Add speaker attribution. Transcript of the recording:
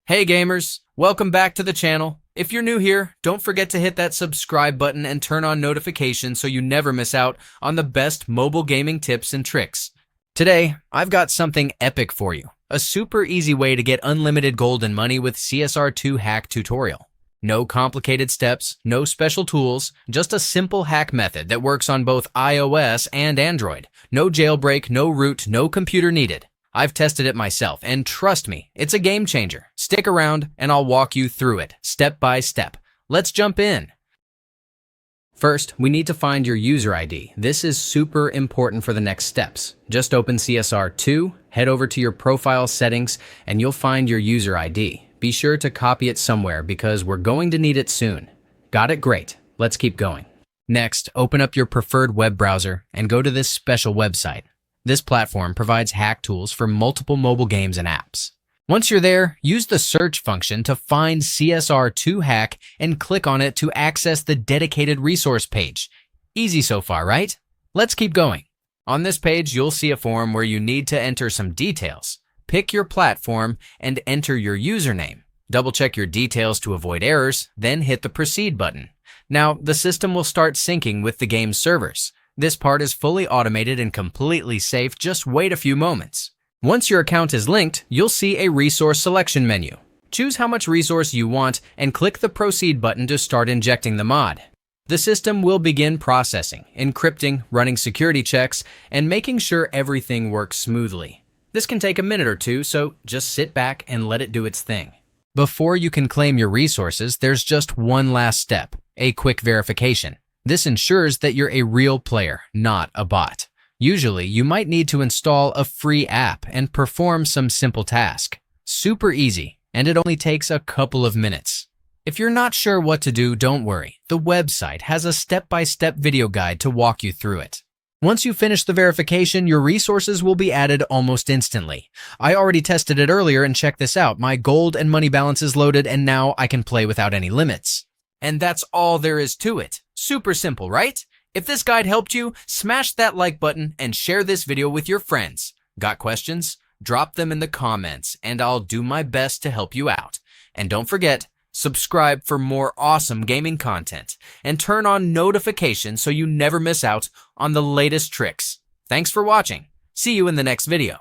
Speaker 1: Hey gamers, welcome back to the channel. If you're new here, don't forget to hit that subscribe button and turn on notifications so you never miss out on the best mobile gaming tips and tricks. Today, I've got something epic for you. A super easy way to get unlimited gold and money with CSR2 hack tutorial. No complicated steps, no special tools, just a simple hack method that works on both iOS and Android. No jailbreak, no root, no computer needed. I've tested it myself, and trust me, it's a game changer. Stick around, and I'll walk you through it, step by step. Let's jump in. First, we need to find your user ID. This is super important for the next steps. Just open CSR2, head over to your profile settings, and you'll find your user ID. Be sure to copy it somewhere because we're going to need it soon. Got it? Great. Let's keep going. Next, open up your preferred web browser and go to this special website. This platform provides hack tools for multiple mobile games and apps. Once you're there, use the search function to find CSR2 hack and click on it to access the dedicated resource page. Easy so far, right? Let's keep going. On this page, you'll see a form where you need to enter some details. Pick your platform and enter your username. Double-check your details to avoid errors, then hit the Proceed button. Now, the system will start syncing with the game's servers. This part is fully automated and completely safe. Just wait a few moments. Once your account is linked, you'll see a resource selection menu. Choose how much resource you want and click the Proceed button to start injecting the mod. The system will begin processing, encrypting, running security checks, and making sure everything works smoothly. This can take a minute or two, so just sit back and let it do its thing. Before you can claim your resources, there's just one last step, a quick verification. This ensures that you're a real player, not a bot. Usually, you might need to install a free app and perform some simple task. Super easy, and it only takes a couple of minutes. If you're not sure what to do, don't worry. The website has a step-by-step video guide to walk you through it. Once you finish the verification, your resources will be added almost instantly. I already tested it earlier, and check this out. My gold and money balance is loaded, and now I can play without any limits. And that's all there is to it. Super simple, right? If this guide helped you, smash that like button and share this video with your friends. Got questions? Drop them in the comments and I'll do my best to help you out. And don't forget, subscribe for more awesome gaming content and turn on notifications so you never miss out on the latest tricks. Thanks for watching. See you in the next video.